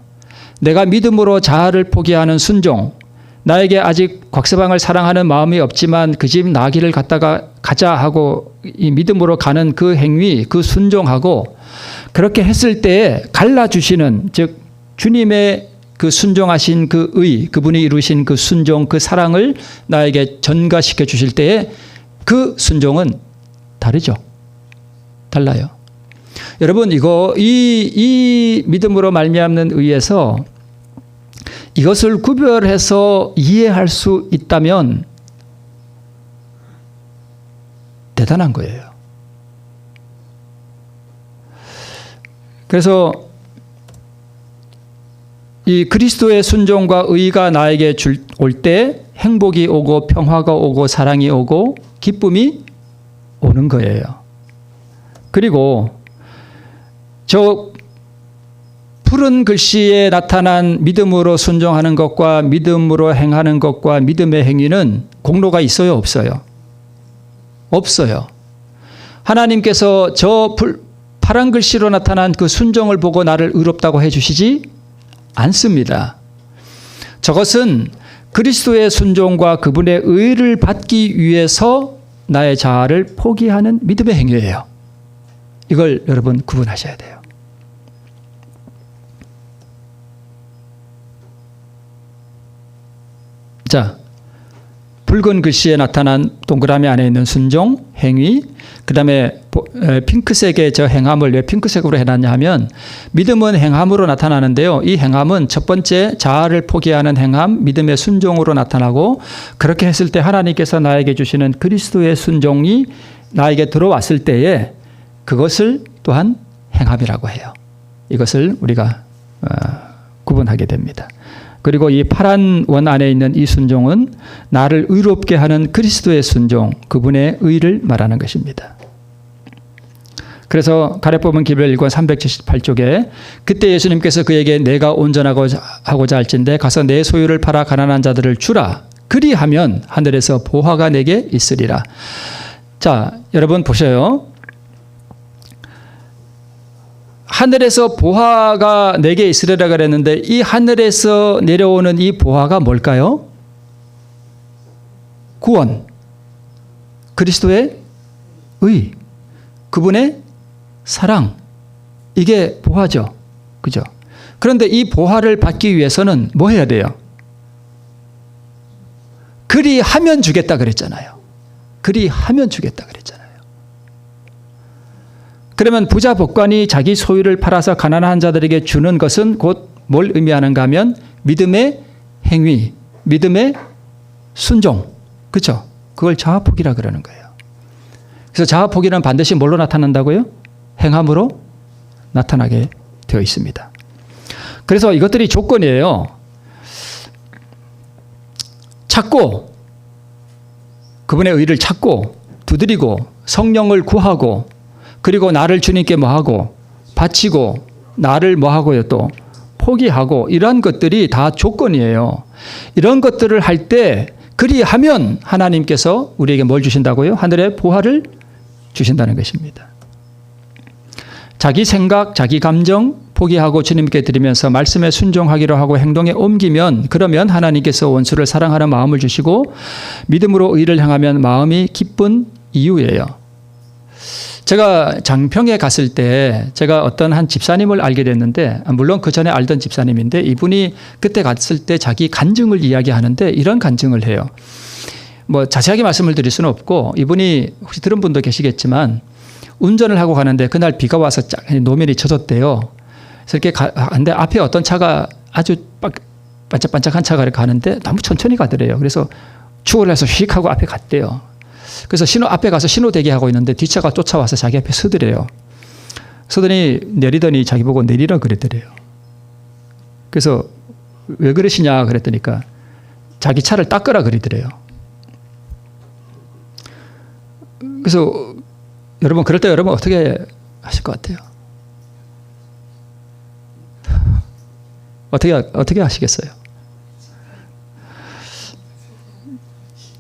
내가 믿음으로 자아를 포기하는 순종, 나에게 아직 곽서방을 사랑하는 마음이 없지만 그 집 나기를 갖다가 가자 하고 이 믿음으로 가는 그 행위, 그 순종하고 그렇게 했을 때에 갈라주시는 즉 주님의 그 순종하신 그 의, 그분이 이루신 그 순종, 그 사랑을 나에게 전가시켜 주실 때에 그 순종은 다르죠. 달라요. 여러분 이 믿음으로 말미암는 의에서 이것을 구별해서 이해할 수 있다면 대단한 거예요. 그래서 이 그리스도의 순종과 의가 나에게 올 때 행복이 오고 평화가 오고 사랑이 오고 기쁨이 오는 거예요. 그리고 저 푸른 글씨에 나타난 믿음으로 순종하는 것과 믿음으로 행하는 것과 믿음의 행위는 공로가 있어요, 없어요? 없어요. 하나님께서 저 파란 글씨로 나타난 그 순종을 보고 나를 의롭다고 해주시지 않습니다. 저것은 그리스도의 순종과 그분의 의를 받기 위해서 나의 자아를 포기하는 믿음의 행위예요. 이걸 여러분 구분하셔야 돼요. 자, 붉은 글씨에 나타난 동그라미 안에 있는 순종, 행위, 그 다음에 핑크색의 저 행함을 왜 핑크색으로 해놨냐 하면 믿음은 행함으로 나타나는데요. 이 행함은 첫 번째 자아를 포기하는 행함, 믿음의 순종으로 나타나고 그렇게 했을 때 하나님께서 나에게 주시는 그리스도의 순종이 나에게 들어왔을 때에 그것을 또한 행함이라고 해요. 이것을 우리가 구분하게 됩니다. 그리고 이 파란 원 안에 있는 이 순종은 나를 의롭게 하는 그리스도의 순종, 그분의 의를 말하는 것입니다. 그래서 가래뽑은 기별 1권 378쪽에 그때 예수님께서 그에게 내가 온전하고자 할진대 가서 내 소유를 팔아 가난한 자들을 주라. 그리하면 하늘에서 보화가 내게 있으리라. 자, 여러분 보셔요. 하늘에서 보화가 내게 있으리라 그랬는데 이 하늘에서 내려오는 이 보화가 뭘까요? 구원, 그리스도의 의, 그분의 사랑, 이게 보화죠. 그죠? 그런데 이 보화를 받기 위해서는 뭐 해야 돼요? 그리하면 주겠다 그랬잖아요. 그리하면 주겠다 그랬잖아요. 그러면 부자 법관이 자기 소유를 팔아서 가난한 자들에게 주는 것은 곧 뭘 의미하는가 하면 믿음의 행위, 믿음의 순종. 그렇죠? 그걸 자화포기라 그러는 거예요. 그래서 자화포기는 반드시 뭘로 나타난다고요? 행함으로 나타나게 되어 있습니다. 그래서 이것들이 조건이에요. 찾고, 그분의 의를 찾고 두드리고 성령을 구하고 그리고 나를 주님께 뭐하고 바치고 나를 뭐하고요 또 포기하고 이러한 것들이 다 조건이에요. 이런 것들을 할 때 그리하면 하나님께서 우리에게 뭘 주신다고요? 하늘의 보화를 주신다는 것입니다. 자기 생각, 자기 감정 포기하고 주님께 드리면서 말씀에 순종하기로 하고 행동에 옮기면 그러면 하나님께서 원수를 사랑하는 마음을 주시고 믿음으로 의를 향하면 마음이 기쁜 이유예요. 제가 장평에 갔을 때 제가 어떤 한 집사님을 알게 됐는데 물론 그 전에 알던 집사님인데 이분이 그때 갔을 때 자기 간증을 이야기하는데 이런 간증을 해요. 뭐 자세하게 말씀을 드릴 수는 없고 이분이 혹시 들은 분도 계시겠지만 운전을 하고 가는데 그날 비가 와서 노면이 젖었대요. 그래서 이렇게 가는데 앞에 어떤 차가 아주 반짝반짝한 차가 가는데 너무 천천히 가더래요. 그래서 추월을 해서 휙 하고 앞에 갔대요. 그래서 앞에 가서 신호 대기하고 있는데 뒷차가 쫓아와서 자기 앞에 서더래요. 서더니 내리더니 자기 보고 내리라 그랬더래요. 그래서 왜 그러시냐 그랬더니까 자기 차를 닦으라 그러더래요. 그래서 여러분 그럴 때 여러분 어떻게 하실 것 같아요? 어떻게 하시겠어요?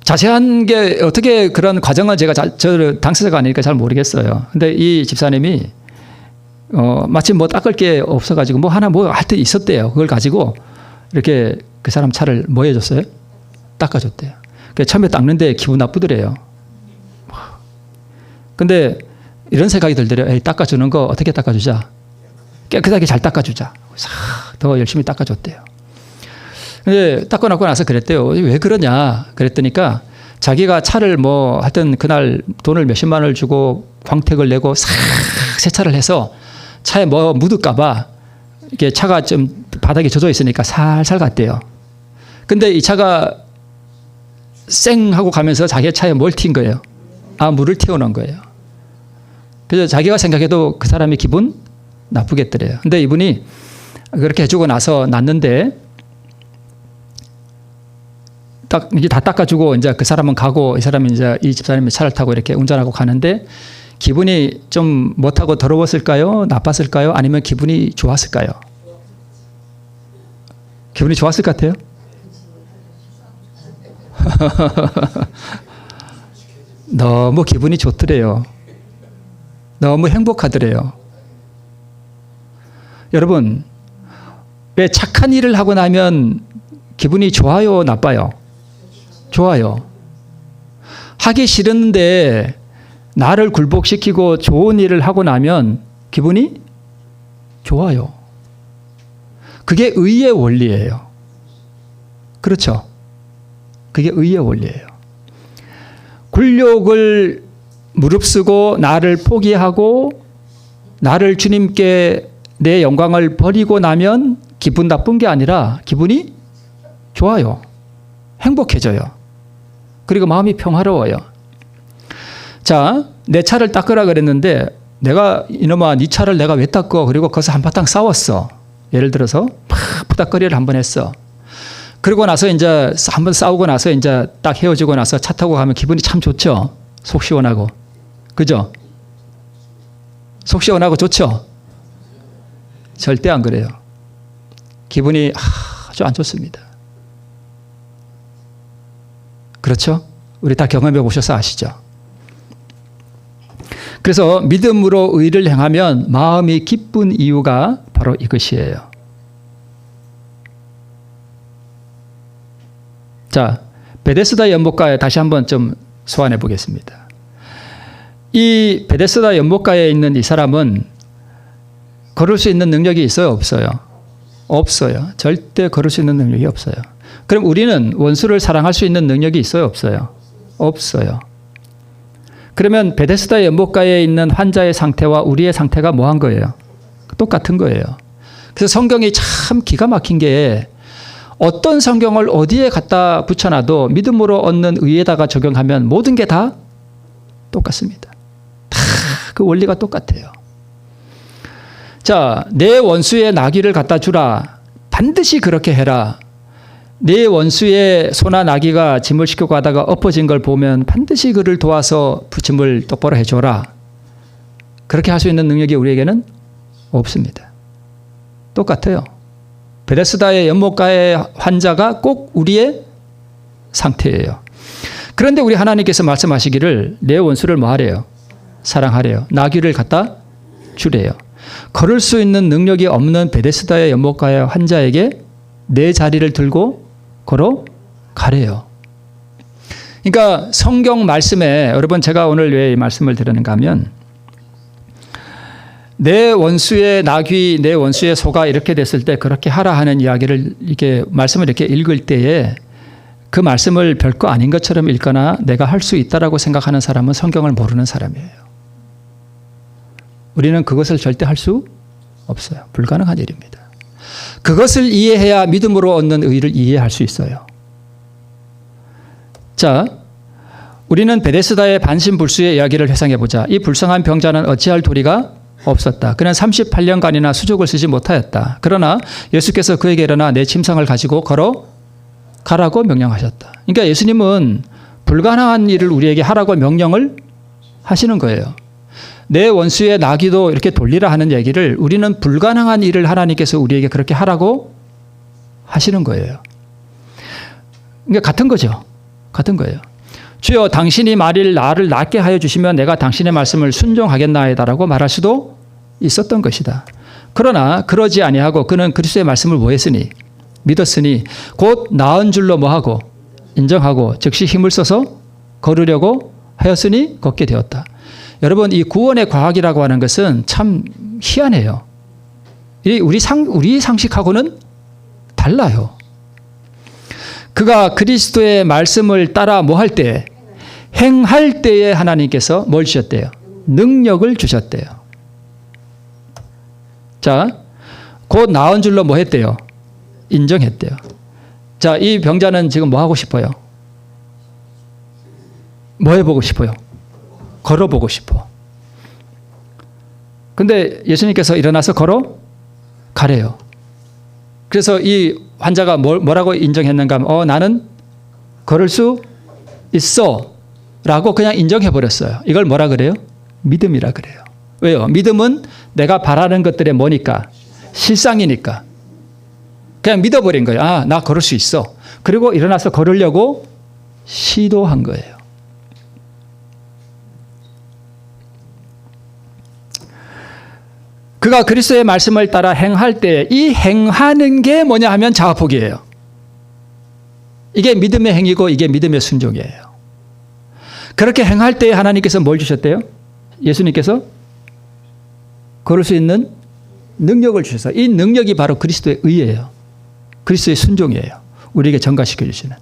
자세한 게 어떻게 그런 과정을 제가 저 당사자가 아니니까 잘 모르겠어요. 근데 이 집사님이 마침 뭐 닦을 게 없어가지고 뭐 하나 뭐 할 때 있었대요. 그걸 가지고 이렇게 그 사람 차를 뭐 해줬어요? 닦아줬대요. 처음에 닦는데 기분 나쁘더래요. 근데 이런 생각이 들더래요. 에이, 닦아주는 거 어떻게 닦아주자? 깨끗하게 잘 닦아주자. 더 열심히 닦아줬대요. 근데 닦아놓고 나서 그랬대요. 왜 그러냐? 그랬더니까 자기가 차를 뭐 하여튼 그날 돈을 몇십만 원을 주고 광택을 내고 싹 세차를 해서 차에 뭐 묻을까봐 이게 차가 좀 바닥에 젖어 있으니까 살살 갔대요. 근데 이 차가 쌩 하고 가면서 자기 차에 뭘 튄 거예요? 물을 튀어놓은 거예요. 그래서 자기가 생각해도 그 사람이 기분 나쁘겠더래요. 근데 이분이 그렇게 해주고 나서 났는데 이제 다 닦아주고 이제 그 사람은 가고 이 사람이 이제 이 집사님이 차를 타고 이렇게 운전하고 가는데 기분이 좀 못하고 더러웠을까요? 나빴을까요? 아니면 기분이 좋았을까요? 기분이 좋았을 것 같아요? 너무 기분이 좋더래요. 너무 행복하더래요. 여러분, 왜 착한 일을 하고 나면 기분이 좋아요, 나빠요? 좋아요. 하기 싫은데 나를 굴복시키고 좋은 일을 하고 나면 기분이 좋아요. 그게 의의 원리예요. 그렇죠? 그게 의의 원리예요. 굴욕을 무릅쓰고 나를 포기하고 나를 주님께 내 영광을 버리고 나면 기분 나쁜 게 아니라 기분이 좋아요. 행복해져요. 그리고 마음이 평화로워요. 자, 내 차를 닦으라 그랬는데 내가 이놈아 네 차를 내가 왜 닦어? 그리고 거기서 한바탕 싸웠어. 예를 들어서 막 부닥거리를 한번 했어. 그러고 나서 이제 한번 싸우고 나서 이제 딱 헤어지고 나서 차 타고 가면 기분이 참 좋죠. 속 시원하고. 그죠? 속 시원하고 좋죠? 절대 안 그래요. 기분이 아주 안 좋습니다. 그렇죠? 우리 다 경험해 보셔서 아시죠? 그래서 믿음으로 의를 행하면 마음이 기쁜 이유가 바로 이것이에요. 자, 베데스다 연못가에 다시 한번 좀 소환해 보겠습니다. 이 베데스다 연못가에 있는 이 사람은 걸을 수 있는 능력이 있어요? 없어요? 없어요. 절대 걸을 수 있는 능력이 없어요. 그럼 우리는 원수를 사랑할 수 있는 능력이 있어요? 없어요? 없어요. 그러면 베데스다 연못가에 있는 환자의 상태와 우리의 상태가 뭐한 거예요? 똑같은 거예요. 그래서 성경이 참 기가 막힌 게 어떤 성경을 어디에 갖다 붙여놔도 믿음으로 얻는 의에다가 적용하면 모든 게 다 똑같습니다. 다 그 원리가 똑같아요. 자, 내 원수의 나귀를 갖다 주라. 반드시 그렇게 해라. 내 원수의 소나 나귀가 짐을 싣고 가다가 엎어진 걸 보면 반드시 그를 도와서 짐을 똑바로 해줘라. 그렇게 할 수 있는 능력이 우리에게는 없습니다. 똑같아요. 베데스다의 연못가의 환자가 꼭 우리의 상태예요. 그런데 우리 하나님께서 말씀하시기를 내 원수를 뭐 하래요? 사랑하래요. 나귀를 갖다 주래요. 걸을 수 있는 능력이 없는 베데스다의 연못가의 환자에게 내 자리를 들고 걸어가래요. 그러니까 성경 말씀에 여러분 제가 오늘 왜 이 말씀을 드리는가 하면 내 원수의 나귀, 내 원수의 소가 이렇게 됐을 때 그렇게 하라 하는 이야기를 이렇게 말씀을 이렇게 읽을 때에 그 말씀을 별거 아닌 것처럼 읽거나 내가 할 수 있다라고 생각하는 사람은 성경을 모르는 사람이에요. 우리는 그것을 절대 할 수 없어요. 불가능한 일입니다. 그것을 이해해야 믿음으로 얻는 의를 이해할 수 있어요. 자, 우리는 베데스다의 반신불수의 이야기를 회상해 보자. 이 불쌍한 병자는 어찌할 도리가 없었다. 그는 38년간이나 수족을 쓰지 못하였다. 그러나 예수께서 그에게 일어나 내 침상을 가지고 걸어가라고 명령하셨다. 그러니까 예수님은 불가능한 일을 우리에게 하라고 명령을 하시는 거예요. 내 원수의 나귀도 이렇게 돌리라 하는 얘기를 우리는 불가능한 일을 하나님께서 우리에게 그렇게 하라고 하시는 거예요. 그러니까 같은 거죠. 같은 거예요. 주여 당신이 만일 나를 낫게 하여 주시면 내가 당신의 말씀을 순종하겠나이다라고 말할 수도 있었던 것이다. 그러나 그러지 아니하고 그는 그리스도의 말씀을 뭐 했으니 믿었으니 곧 나은 줄로 뭐하고 인정하고 즉시 힘을 써서 걸으려고 하였으니 걷게 되었다. 여러분 이 구원의 과학이라고 하는 것은 참 희한해요. 우리 상식하고는 달라요. 그가 그리스도의 말씀을 따라 뭐 할 때? 행할 때에 하나님께서 뭘 주셨대요? 능력을 주셨대요. 자, 곧 나은 줄로 뭐 했대요? 인정했대요. 자, 이 병자는 지금 뭐 하고 싶어요? 뭐 해보고 싶어요? 걸어보고 싶어. 근데 예수님께서 일어나서 걸어가래요. 그래서 이 환자가 뭐라고 인정했는가 하면 나는 걸을 수 있어 라고 그냥 인정해버렸어요. 이걸 뭐라 그래요? 믿음이라 그래요. 왜요? 믿음은 내가 바라는 것들의 뭐니까? 실상이니까. 그냥 믿어버린 거예요. 아, 나 걸을 수 있어. 그리고 일어나서 걸으려고 시도한 거예요. 그가 그리스도의 말씀을 따라 행할 때 이 행하는 게 뭐냐 하면 자아포기예요. 이게 믿음의 행위고 이게 믿음의 순종이에요. 그렇게 행할 때 하나님께서 뭘 주셨대요? 예수님께서 걸을 수 있는 능력을 주셔서 이 능력이 바로 그리스도의 의예요. 그리스도의 순종이에요. 우리에게 전가시켜 주시는.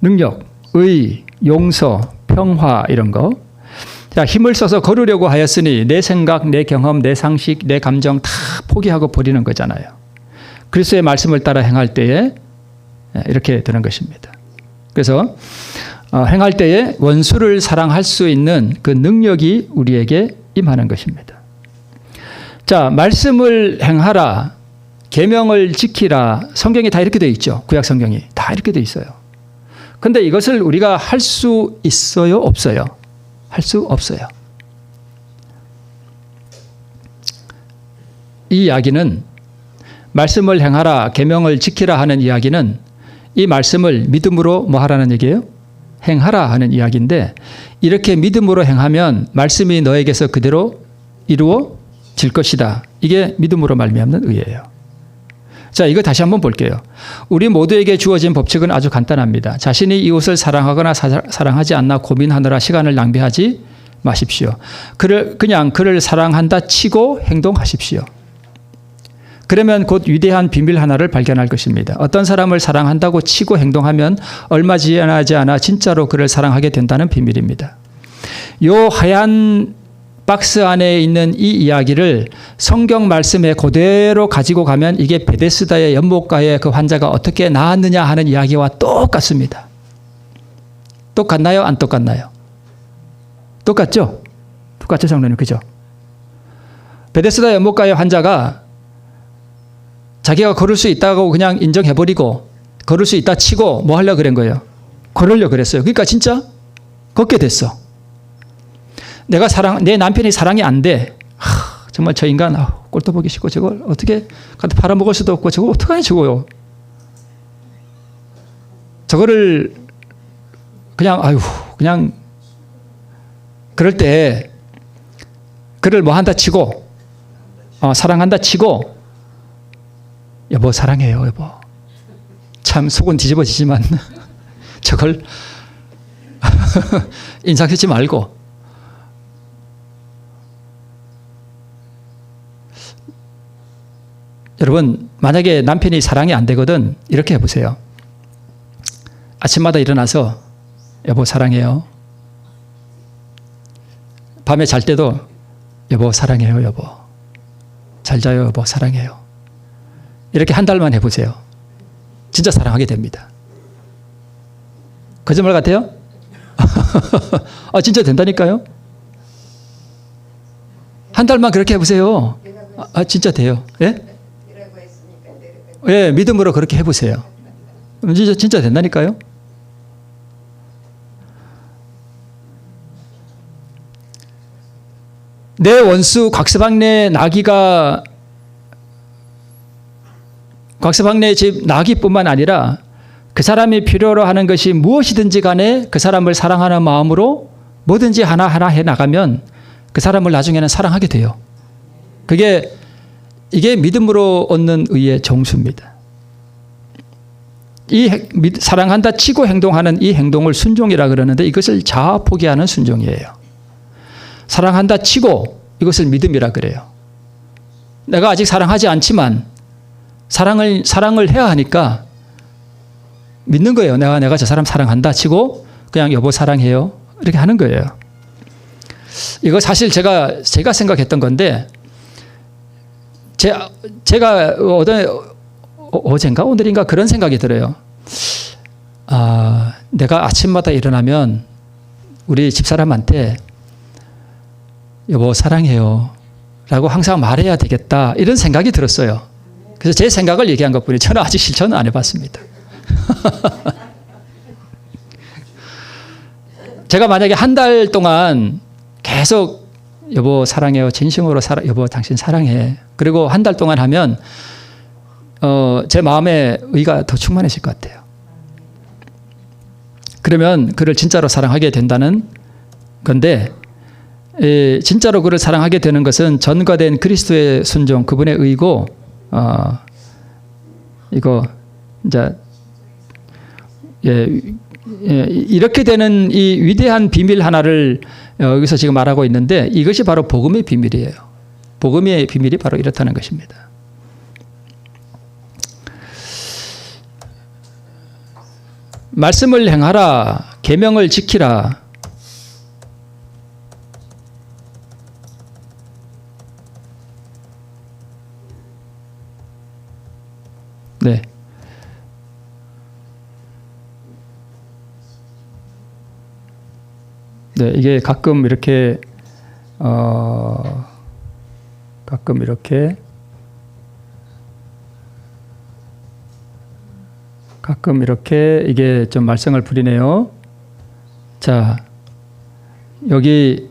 능력, 의, 용서, 평화 이런 거. 자, 힘을 써서 걸으려고 하였으니 내 생각, 내 경험, 내 상식, 내 감정 다 포기하고 버리는 거잖아요. 그리스도의 말씀을 따라 행할 때에 이렇게 되는 것입니다. 그래서 행할 때에 원수를 사랑할 수 있는 그 능력이 우리에게 임하는 것입니다. 자, 말씀을 행하라, 계명을 지키라. 성경이 다 이렇게 되어 있죠. 구약 성경이 다 이렇게 되어 있어요. 근데 이것을 우리가 할 수 있어요? 없어요? 할 수 없어요. 이 이야기는 말씀을 행하라, 계명을 지키라 하는 이야기는 이 말씀을 믿음으로 뭐 하라는 얘기예요? 행하라 하는 이야기인데 이렇게 믿음으로 행하면 말씀이 너에게서 그대로 이루어질 것이다. 이게 믿음으로 말미암는 의예요. 자, 이거 다시 한번 볼게요. 우리 모두에게 주어진 법칙은 아주 간단합니다. 자신이 이웃을 사랑하거나 사랑하지 않나 고민하느라 시간을 낭비하지 마십시오. 그냥 그를 사랑한다 치고 행동하십시오. 그러면 곧 위대한 비밀 하나를 발견할 것입니다. 어떤 사람을 사랑한다고 치고 행동하면 얼마 지나지 않아 진짜로 그를 사랑하게 된다는 비밀입니다. 요 하얀 박스 안에 있는 이 이야기를 성경 말씀에 그대로 가지고 가면 이게 베데스다의 연못가에 그 환자가 어떻게 나았느냐 하는 이야기와 똑같습니다. 똑같나요? 안 똑같나요? 똑같죠? 똑같죠, 장로님. 그죠? 베데스다 연못가의 환자가 자기가 걸을 수 있다고 그냥 인정해버리고 걸을 수 있다 치고 뭐 하려고 그런 거예요? 걸으려고 그랬어요. 그러니까 진짜 걷게 됐어. 내 남편이 사랑이 안 돼. 정말 저 인간 꼴도 보기 싫고 저걸 어떻게 갖다 팔아먹을 수도 없고 저걸 어떡하니 저거요. 저거를 그냥 그럴 때 그를 뭐 한다 치고 사랑한다 치고 여보 사랑해요 여보. 참 속은 뒤집어지지만 저걸 인상 쓰지 말고 여러분 만약에 남편이 사랑이 안 되거든 이렇게 해보세요. 아침마다 일어나서 여보 사랑해요. 밤에 잘 때도 여보 사랑해요 여보. 잘 자요 여보 사랑해요. 이렇게 한 달만 해보세요. 진짜 사랑하게 됩니다. 거짓말 같아요? 진짜 된다니까요. 한 달만 그렇게 해보세요. 진짜 돼요. 예? 예, 믿음으로 그렇게 해보세요. 진짜 된다니까요. 내 원수 곽서방네 나기가 곽서방네 집 나기뿐만 아니라 그 사람이 필요로 하는 것이 무엇이든지 간에 그 사람을 사랑하는 마음으로 뭐든지 하나하나 해나가면 그 사람을 나중에는 사랑하게 돼요. 이게 믿음으로 얻는 의의 정수입니다. 이 사랑한다 치고 행동하는 이 행동을 순종이라 그러는데 이것을 자아포기하는 순종이에요. 사랑한다 치고 이것을 믿음이라 그래요. 내가 아직 사랑하지 않지만 사랑을 해야 하니까 믿는 거예요. 내가 저 사람 사랑한다 치고 그냥 여보 사랑해요. 이렇게 하는 거예요. 이거 사실 제가 생각했던 건데 제가 어젠가 오늘인가 그런 생각이 들어요. 내가 아침마다 일어나면 우리 집사람한테 여보 사랑해요 라고 항상 말해야 되겠다 이런 생각이 들었어요. 그래서 제 생각을 얘기한 것뿐이에요. 저는 아직 실천은 안 해봤습니다. 제가 만약에 한 달 동안 계속 여보 사랑해요. 진심으로 여보 당신 사랑해. 그리고 한 달 동안 하면 제 마음에 의가 더 충만해질 것 같아요. 그러면 그를 진짜로 사랑하게 된다는 건데 진짜로 그를 사랑하게 되는 것은 전가된 그리스도의 순종 그분의 의고 이거 이제 이렇게 되는 이 위대한 비밀 하나를 여기서 지금 말하고 있는데 이것이 바로 복음의 비밀이에요. 복음의 비밀이 바로 이렇다는 것입니다. 말씀을 행하라, 계명을 지키라. 네. 네, 이게 가끔 이렇게 가끔 이렇게 이게 좀 말썽을 부리네요. 자, 여기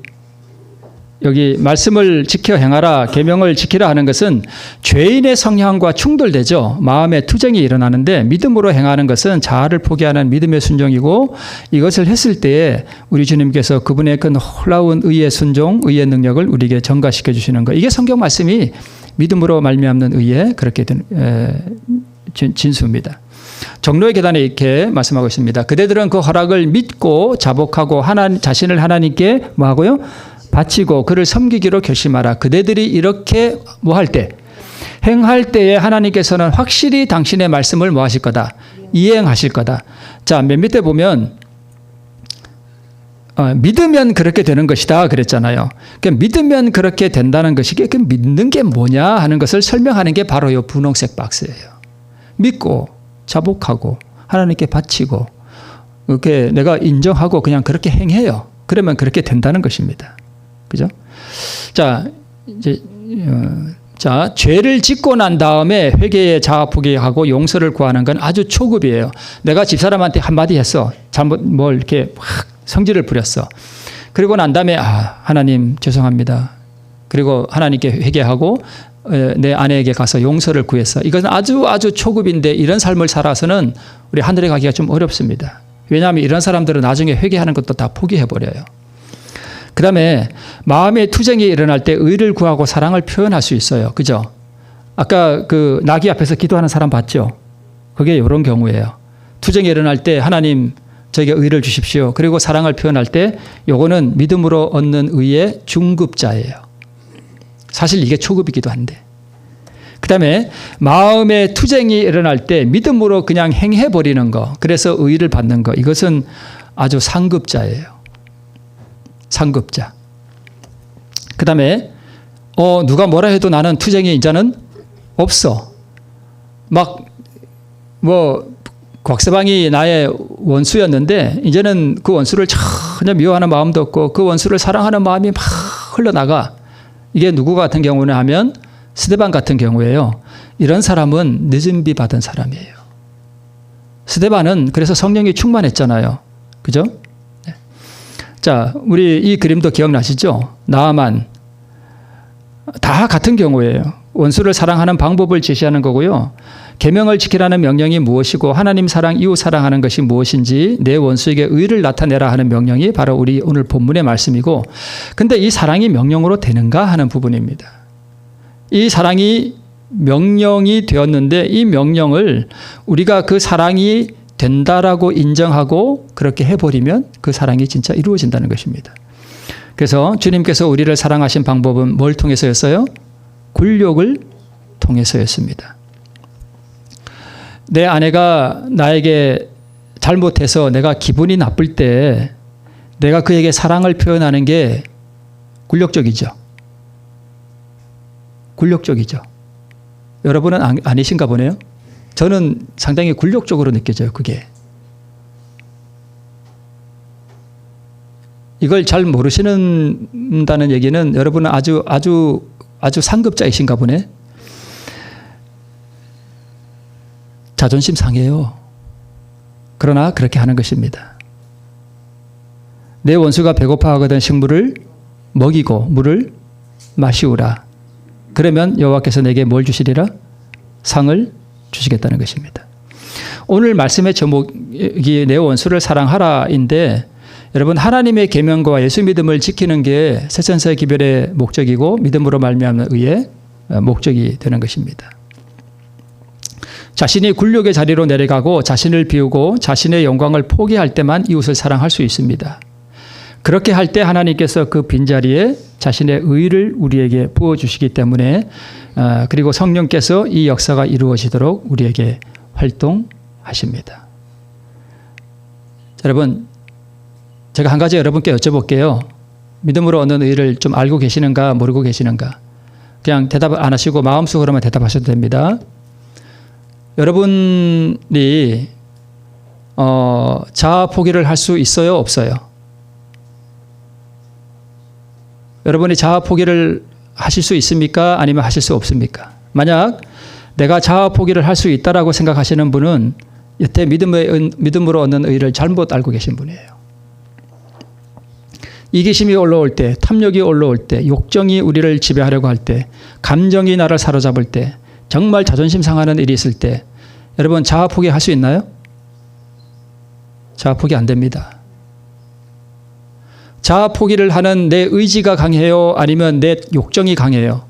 말씀을 지켜 행하라, 계명을 지키라 하는 것은 죄인의 성향과 충돌되죠. 마음의 투쟁이 일어나는데 믿음으로 행하는 것은 자아를 포기하는 믿음의 순종이고, 이것을 했을 때에 우리 주님께서 그분의 그 놀라운 의의 순종, 의의 능력을 우리에게 전가시켜 주시는 것. 이게 성경 말씀이 믿음으로 말미암는 의에 그렇게 된 진수입니다. 종로의 계단에 이렇게 말씀하고 있습니다. 그대들은 그 허락을 믿고 자복하고 자신을 하나님께 뭐하고요? 바치고 그를 섬기기로 결심하라. 그대들이 이렇게 뭐할 때? 행할 때에 하나님께서는 확실히 당신의 말씀을 뭐 하실 거다? 이행하실 거다. 자, 맨 밑에 보면 믿으면 그렇게 되는 것이다 그랬잖아요. 그러니까 믿으면 그렇게 된다는 것이 그 믿는 게 뭐냐 하는 것을 설명하는 게 바로 이 분홍색 박스예요. 믿고 자복하고 하나님께 바치고 이렇게 내가 인정하고 그냥 그렇게 행해요. 그러면 그렇게 된다는 것입니다. 그죠? 자, 이제 죄를 짓고 난 다음에 회개에 자아 포기하고 용서를 구하는 건 아주 초급이에요. 내가 집사람한테 한마디 했어. 잘못 뭘 이렇게 확 성질을 부렸어. 그리고 난 다음에 하나님 죄송합니다. 그리고 하나님께 회개하고 내 아내에게 가서 용서를 구했어. 이것은 아주 초급인데 이런 삶을 살아서는 우리 하늘에 가기가 좀 어렵습니다. 왜냐하면 이런 사람들은 나중에 회개하는 것도 다 포기해버려요. 그 다음에 마음의 투쟁이 일어날 때 의를 구하고 사랑을 표현할 수 있어요. 그죠? 아까 그 나귀 앞에서 기도하는 사람 봤죠? 그게 이런 경우예요. 투쟁이 일어날 때 하나님 저에게 의를 주십시오. 그리고 사랑을 표현할 때 요거는 믿음으로 얻는 의의 중급자예요. 사실 이게 초급이기도 한데. 그 다음에 마음의 투쟁이 일어날 때 믿음으로 그냥 행해버리는 거. 그래서 의를 받는 거. 이것은 아주 상급자예요. 상급자. 그 다음에 누가 뭐라 해도 나는 투쟁이 이제는 없어. 막 곽서방이 나의 원수였는데 이제는 그 원수를 전혀 미워하는 마음도 없고 그 원수를 사랑하는 마음이 막 흘러나가. 이게 누구 같은 경우는 하면 스데반 같은 경우예요. 이런 사람은 늦은 비 받은 사람이에요. 스데반은 그래서 성령이 충만했잖아요. 그죠? 자, 우리 이 그림도 기억나시죠? 나아만. 다 같은 경우예요. 원수를 사랑하는 방법을 제시하는 거고요. 계명을 지키라는 명령이 무엇이고 하나님 사랑, 이웃 사랑하는 것이 무엇인지 내 원수에게 의를 나타내라 하는 명령이 바로 우리 오늘 본문의 말씀이고, 근데 이 사랑이 명령으로 되는가 하는 부분입니다. 이 사랑이 명령이 되었는데 이 명령을 우리가 그 사랑이 된다라고 인정하고 그렇게 해버리면 그 사랑이 진짜 이루어진다는 것입니다. 그래서 주님께서 우리를 사랑하신 방법은 뭘 통해서였어요? 굴욕을 통해서였습니다. 내 아내가 나에게 잘못해서 내가 기분이 나쁠 때 내가 그에게 사랑을 표현하는 게 굴욕적이죠. 굴욕적이죠. 여러분은 아니신가 보네요. 저는 상당히 굴욕적으로 느껴져요. 그게. 이걸 잘 모르시는다는 얘기는 여러분은 아주 상급자이신가 보네. 자존심 상해요. 그러나 그렇게 하는 것입니다. 내 원수가 배고파하거든 식물을 먹이고 물을 마시우라. 그러면 여호와께서 내게 뭘 주시리라? 상을 주시겠다는 것입니다. 오늘 말씀의 제목이 내 원수를 사랑하라인데, 여러분 하나님의 계명과 예수 믿음을 지키는 게 세천사의 기별의 목적이고 믿음으로 말미암는 의의 목적이 되는 것입니다. 자신이 굴욕의 자리로 내려가고 자신을 비우고 자신의 영광을 포기할 때만 이웃을 사랑할 수 있습니다. 그렇게 할 때 하나님께서 그 빈자리에 자신의 의를 우리에게 부어주시기 때문에 그리고 성령께서 이 역사가 이루어지도록 우리에게 활동하십니다. 여러분, 제가 한 가지 여러분께 여쭤볼게요. 믿음으로 얻는 의를 좀 알고 계시는가 모르고 계시는가? 그냥 대답 안 하시고 마음속으로만 대답하셔도 됩니다. 여러분이 자아 포기를 할 수 있어요, 없어요? 여러분이 자아 포기를 하실 수 있습니까? 아니면 하실 수 없습니까? 만약 내가 자아 포기를 할 수 있다라고 생각하시는 분은 여태 믿음으로 얻는 의를 잘못 알고 계신 분이에요. 이기심이 올라올 때, 탐욕이 올라올 때, 욕정이 우리를 지배하려고 할 때, 감정이 나를 사로잡을 때, 정말 자존심 상하는 일이 있을 때 여러분 자아 포기할 수 있나요? 자아 포기 안 됩니다. 자아 포기를 하는 내 의지가 강해요? 아니면 내 욕정이 강해요?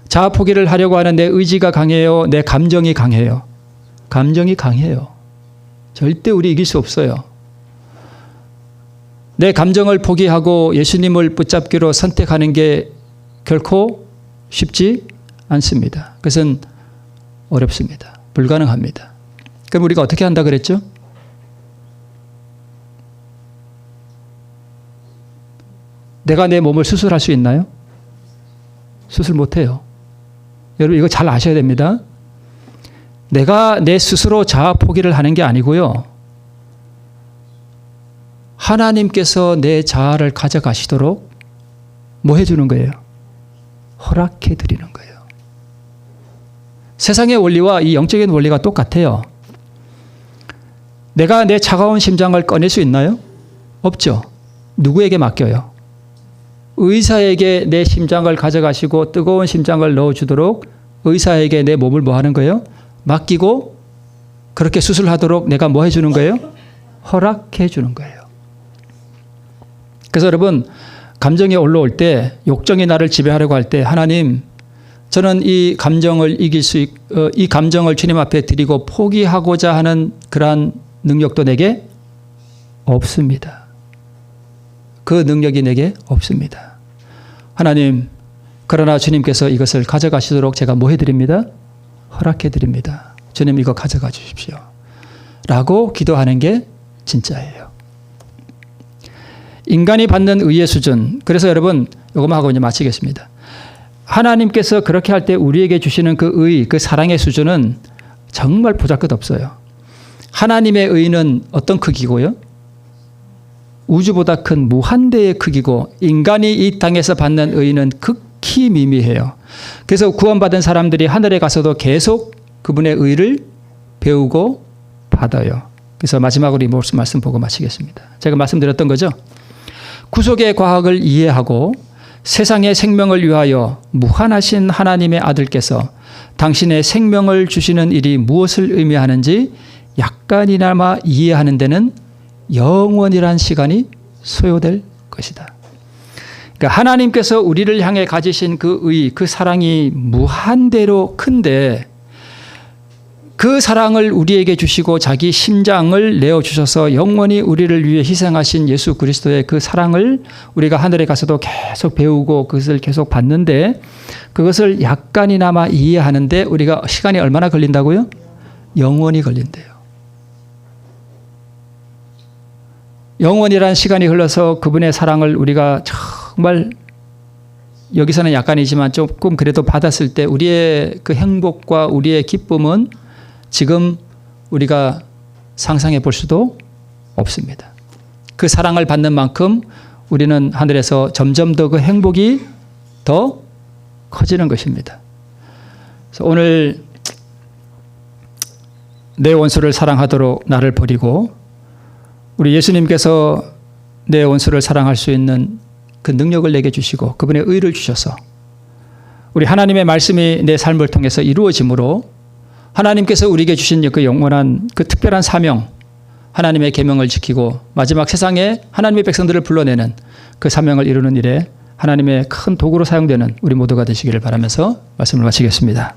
자아 포기를 하려고 하는 내 의지가 강해요? 내 감정이 강해요? 감정이 강해요. 절대 우리 이길 수 없어요. 내 감정을 포기하고 예수님을 붙잡기로 선택하는 게 결코 쉽지 않습니다. 그것은 어렵습니다. 불가능합니다. 그럼 우리가 어떻게 한다 그랬죠? 내가 내 몸을 수술할 수 있나요? 수술 못해요. 여러분 이거 잘 아셔야 됩니다. 내가 내 스스로 자아 포기를 하는 게 아니고요. 하나님께서 내 자아를 가져가시도록 뭐 해주는 거예요? 허락해 드리는 거예요. 세상의 원리와 이 영적인 원리가 똑같아요. 내가 내 차가운 심장을 꺼낼 수 있나요? 없죠. 누구에게 맡겨요? 의사에게 내 심장을 가져가시고 뜨거운 심장을 넣어주도록 의사에게 내 몸을 뭐 하는 거예요? 맡기고 그렇게 수술하도록 내가 뭐 해주는 거예요? 허락해 주는 거예요. 그래서 여러분 감정이 올라올 때 욕정이 나를 지배하려고 할 때 하나님 저는 이 감정을 이 감정을 주님 앞에 드리고 포기하고자 하는 그러한 능력도 내게 없습니다. 그 능력이 내게 없습니다. 하나님 그러나 주님께서 이것을 가져가시도록 제가 뭐 해드립니다? 허락해드립니다. 주님 이거 가져가 주십시오. 라고 기도하는 게 진짜예요. 인간이 받는 의의 수준. 그래서 여러분 이것만 하고 이제 마치겠습니다. 하나님께서 그렇게 할 때 우리에게 주시는 그 의, 그 사랑의 수준은 정말 보잘것없어요. 하나님의 의는 어떤 크기고요? 우주보다 큰 무한대의 크기고 인간이 이 땅에서 받는 의는 극히 미미해요. 그래서 구원받은 사람들이 하늘에 가서도 계속 그분의 의를 배우고 받아요. 그래서 마지막으로 이 말씀 보고 마치겠습니다. 제가 말씀드렸던 거죠. 구속의 과학을 이해하고 세상의 생명을 위하여 무한하신 하나님의 아들께서 당신의 생명을 주시는 일이 무엇을 의미하는지 약간이나마 이해하는 데는 영원이란 시간이 소요될 것이다. 그러니까 하나님께서 우리를 향해 가지신 그 의, 그 사랑이 무한대로 큰데 그 사랑을 우리에게 주시고 자기 심장을 내어주셔서 영원히 우리를 위해 희생하신 예수 그리스도의 그 사랑을 우리가 하늘에 가서도 계속 배우고 그것을 계속 받는데 그것을 약간이나마 이해하는데 우리가 시간이 얼마나 걸린다고요? 영원히 걸린대요. 영원이란 시간이 흘러서 그분의 사랑을 우리가 정말 여기서는 약간이지만 조금 그래도 받았을 때 우리의 그 행복과 우리의 기쁨은 지금 우리가 상상해 볼 수도 없습니다. 그 사랑을 받는 만큼 우리는 하늘에서 점점 더 그 행복이 더 커지는 것입니다. 그래서 오늘 내 원수를 사랑하도록 나를 버리고 우리 예수님께서 내 원수를 사랑할 수 있는 그 능력을 내게 주시고 그분의 의를 주셔서 우리 하나님의 말씀이 내 삶을 통해서 이루어짐으로 하나님께서 우리에게 주신 그 영원한 그 특별한 사명, 하나님의 계명을 지키고 마지막 세상에 하나님의 백성들을 불러내는 그 사명을 이루는 일에 하나님의 큰 도구로 사용되는 우리 모두가 되시기를 바라면서 말씀을 마치겠습니다.